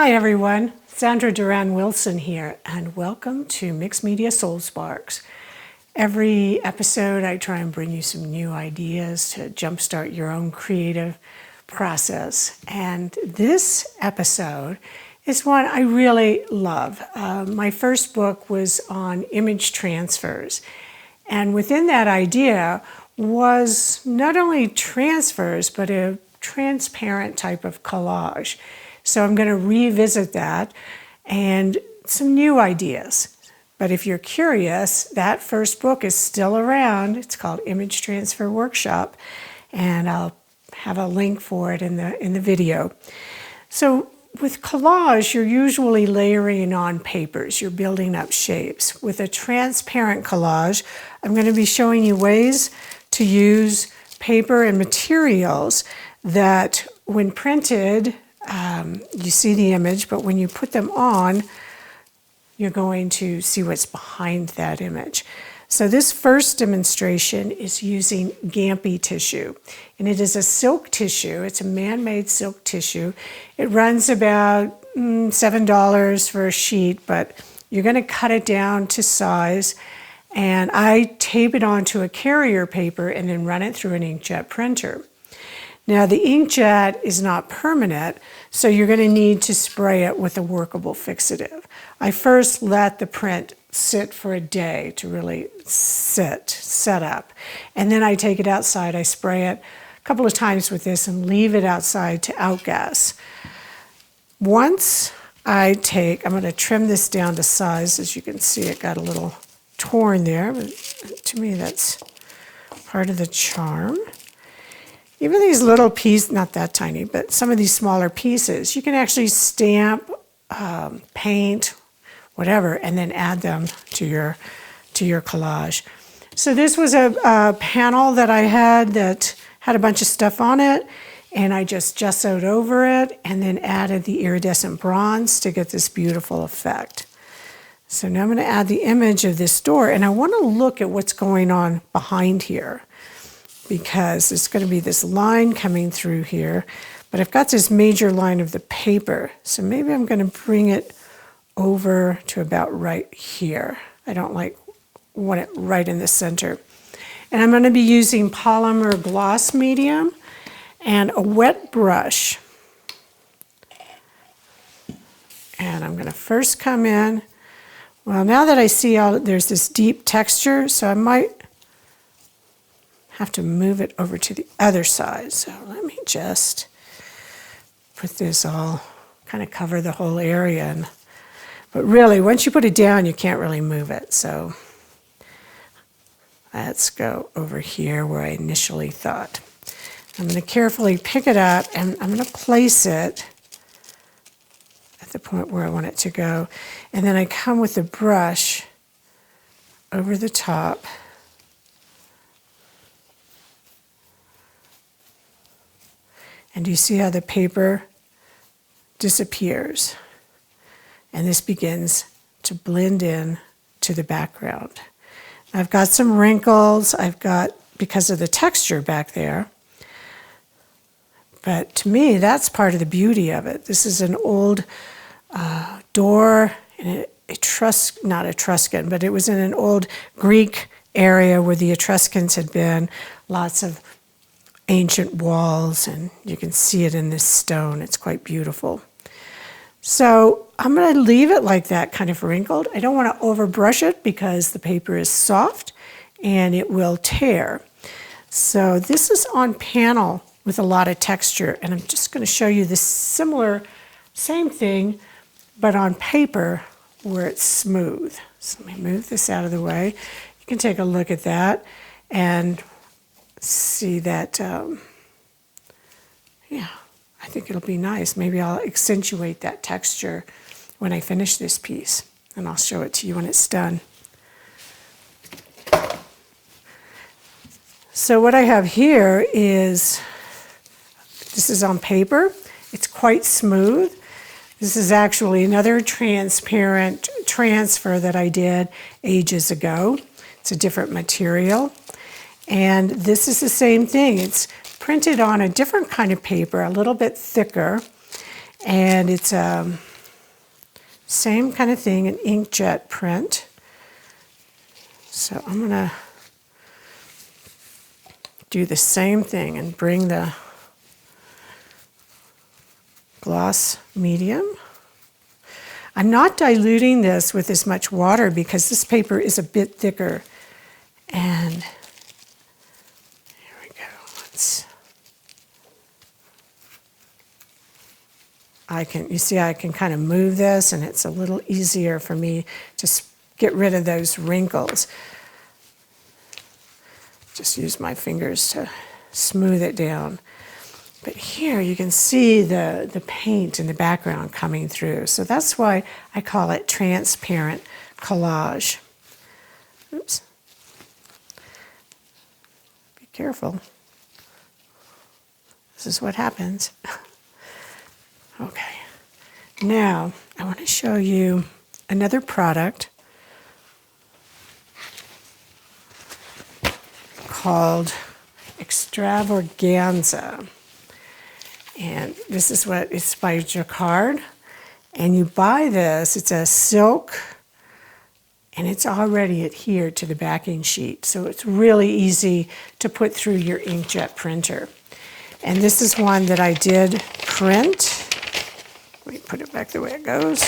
Hi everyone, Sandra Duran Wilson here, and welcome to Mixed Media Soul Sparks. Every episode I try and bring you some new ideas to jumpstart your own creative process. And this episode is one I really love. My first book was on image transfers. And within that idea was not only transfers, but a transparent type of collage. So I'm going to revisit that and some new ideas. But if you're curious, that first book is still around. It's called Image Transfer Workshop, and I'll have a link for it in the video. So with collage, you're usually layering on papers. You're building up shapes. With a transparent collage, I'm going to be showing you ways to use paper and materials that, when printed, you see the image, but when you put them on, you're going to see what's behind that image. So this first demonstration is using Gampy Tissue, and it is a silk tissue. It's a man-made silk tissue. It runs about $7 for a sheet, but you're going to cut it down to size, and I tape it onto a carrier paper and then run it through an inkjet printer. Now the inkjet is not permanent, so you're going to need to spray it with a workable fixative. I first let the print sit for a day to really set up. And then I take it outside, I spray it a couple of times with this and leave it outside to outgas. Once I'm going to trim this down to size. As you can see, it got a little torn there, but to me that's part of the charm. Even these little pieces, not that tiny, but some of these smaller pieces, you can actually stamp, paint, whatever, and then add them to your collage. So this was a panel that I had that had a bunch of stuff on it, and I just gessoed over it and then added the iridescent bronze to get this beautiful effect. So now I'm going to add the image of this door, and I want to look at what's going on behind here, because there's going to be this line coming through here, but I've got this major line of the paper, so maybe I'm going to bring it over to about right here. I don't want it right in the center. And I'm going to be using polymer gloss medium and a wet brush. And I'm going to first come in. Well, now that I see there's this deep texture, so I might have to move it over to the other side. So let me just put this all, kind of cover the whole area. But really, once you put it down, you can't really move it. So let's go over here where I initially thought. I'm going to carefully pick it up, and I'm going to place it at the point where I want it to go. And then I come with the brush over the top. And you see how the paper disappears? And this begins to blend in to the background. I've got some wrinkles, because of the texture back there. But to me, that's part of the beauty of it. This is an old door, and not Etruscan, but it was in an old Greek area where the Etruscans had been. Lots of ancient walls, and you can see it in this stone. It's quite beautiful. So I'm going to leave it like that, kind of wrinkled. I don't want to overbrush it because the paper is soft and it will tear. So this is on panel with a lot of texture, and I'm just going to show you this same thing, but on paper where it's smooth. So let me move this out of the way. You can take a look at that and see that, yeah, I think it'll be nice. Maybe I'll accentuate that texture when I finish this piece, and I'll show it to you when it's done. So what I have here is, this is on paper. It's quite smooth. This is actually another transparent transfer that I did ages ago. It's a different material. And this is the same thing. It's printed on a different kind of paper, a little bit thicker, and it's Same kind of thing, an inkjet print. So I'm going to do the same thing and bring the gloss medium. I'm not diluting this with as much water because this paper is a bit thicker. And here we go. You see I can kind of move this, and it's a little easier for me to get rid of those wrinkles. Just use my fingers to smooth it down. But here you can see the paint in the background coming through. So that's why I call it transparent collage. Oops. Be careful. This is what happens. Okay. Now I want to show you another product called ExtravOrganza. And this is what it's by Jacquard. And you buy this, it's a silk, and it's already adhered to the backing sheet. So it's really easy to put through your inkjet printer. And this is one that I did print. Let me put it back the way it goes.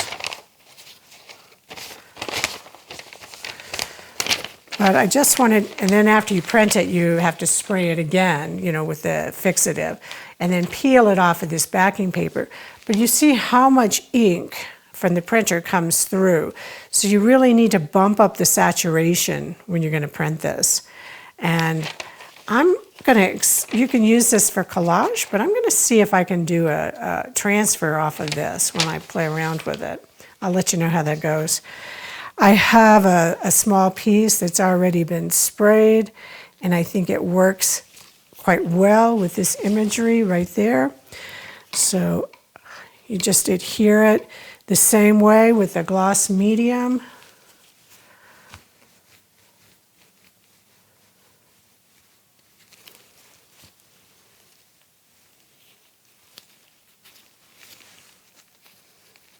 But I just wanted, and then after you print it, you have to spray it again, with the fixative, and then peel it off of this backing paper. But you see how much ink from the printer comes through. So you really need to bump up the saturation when you're going to print this. And you can use this for collage, but I'm going to see if I can do a transfer off of this when I play around with it. I'll let you know how that goes. I have a small piece that's already been sprayed, and I think it works quite well with this imagery right there. So you just adhere it the same way with the gloss medium.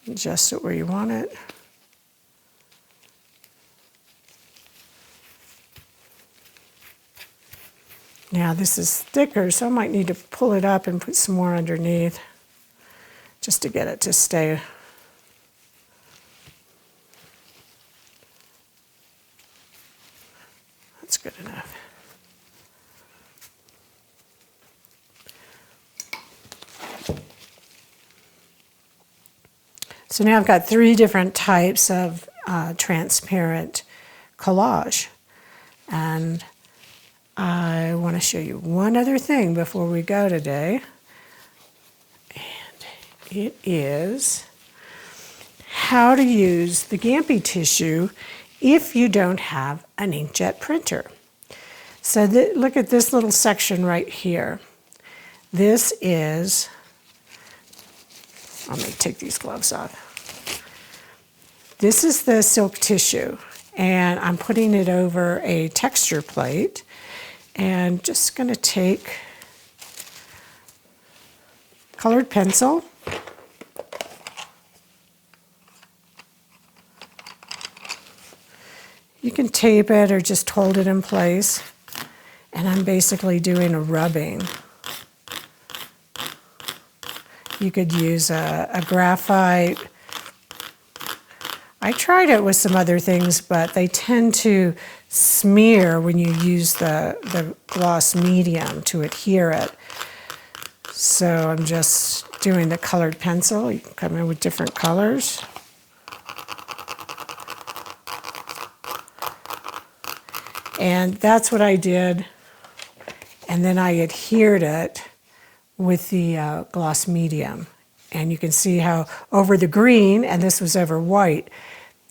Adjust it where you want it. Now this is thicker, so I might need to pull it up and put some more underneath just to get it to stay. That's good enough. So now I've got 3 different types of transparent collage. And I want to show you one other thing before we go today. And it is how to use the Gampy Tissue if you don't have an inkjet printer. So look at this little section right here. This is, I'm going to take these gloves off. This is the silk tissue, and I'm putting it over a texture plate, and just going to take colored pencil, you can tape it or just hold it in place, and I'm basically doing a rubbing. You could use a graphite. I tried it with some other things, but they tend to smear when you use the gloss medium to adhere it. So I'm just doing the colored pencil. You can come in with different colors. And that's what I did. And then I adhered it with the gloss medium. And you can see how over the green, and this was over white.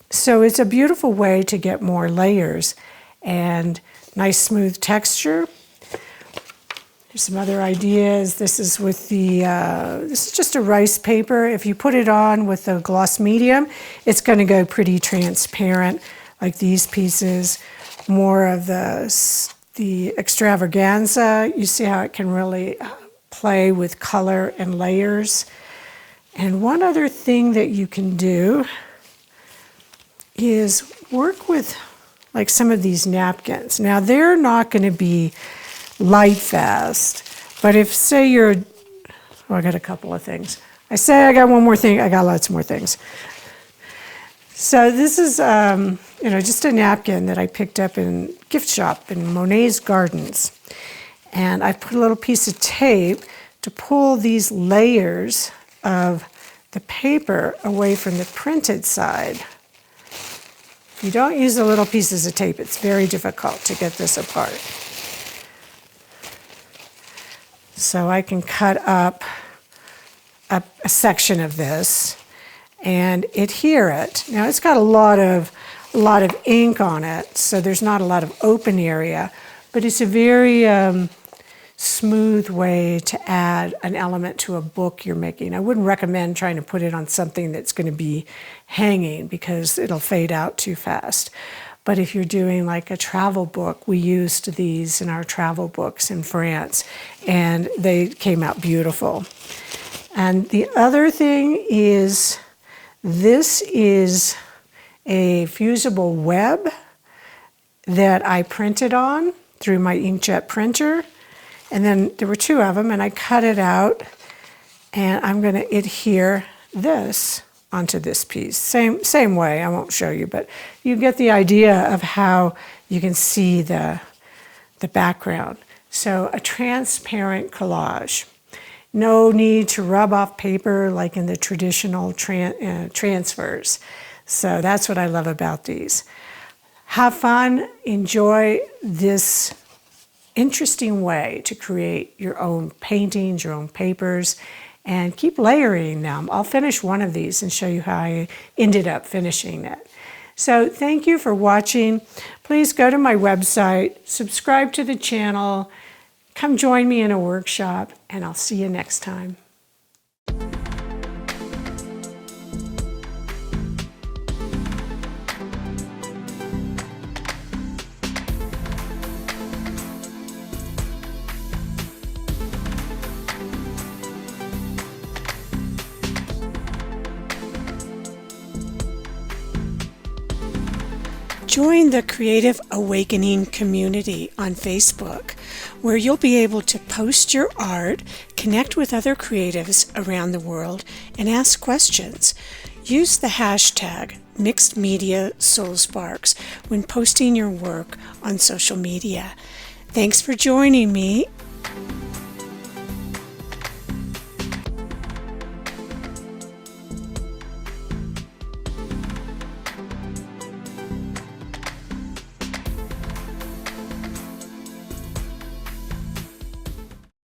So it's a beautiful way to get more layers and nice smooth texture. There's some other ideas. This is with this is just a rice paper. If you put it on with the gloss medium, it's going to go pretty transparent, like these pieces. More of the ExtravOrganza. You see how it can really play with color and layers. And one other thing that you can do is work with like some of these napkins. Now they're not going to be light fast, but if say you're, I got a couple of things. I say I got one more thing, I got lots more things. So this is, just a napkin that I picked up in gift shop in Monet's Gardens. And I put a little piece of tape to pull these layers of the paper away from the printed side. If you don't use the little pieces of tape, it's very difficult to get this apart. So I can cut up a section of this and adhere it. Now it's got a lot of ink on it, so there's not a lot of open area, but it's a very smooth way to add an element to a book you're making. I wouldn't recommend trying to put it on something that's going to be hanging because it'll fade out too fast. But if you're doing like a travel book, we used these in our travel books in France, and they came out beautiful. And the other thing is, this is a fusible web that I printed on through my inkjet printer. And then there were two of them, and I cut it out, and I'm going to adhere this onto this piece. Same way, I won't show you, but you get the idea of how you can see the background. So a transparent collage. No need to rub off paper like in the traditional transfers. So that's what I love about these. Have fun, enjoy this interesting way to create your own paintings, your own papers, and keep layering them. I'll finish one of these and show you how I ended up finishing it. So thank you for watching. Please go to my website, subscribe to the channel, come join me in a workshop, and I'll see you next time. Join the Creative Awakening community on Facebook, where you'll be able to post your art, connect with other creatives around the world, and ask questions. Use the hashtag #MixedMediaSoulSparks when posting your work on social media. Thanks for joining me,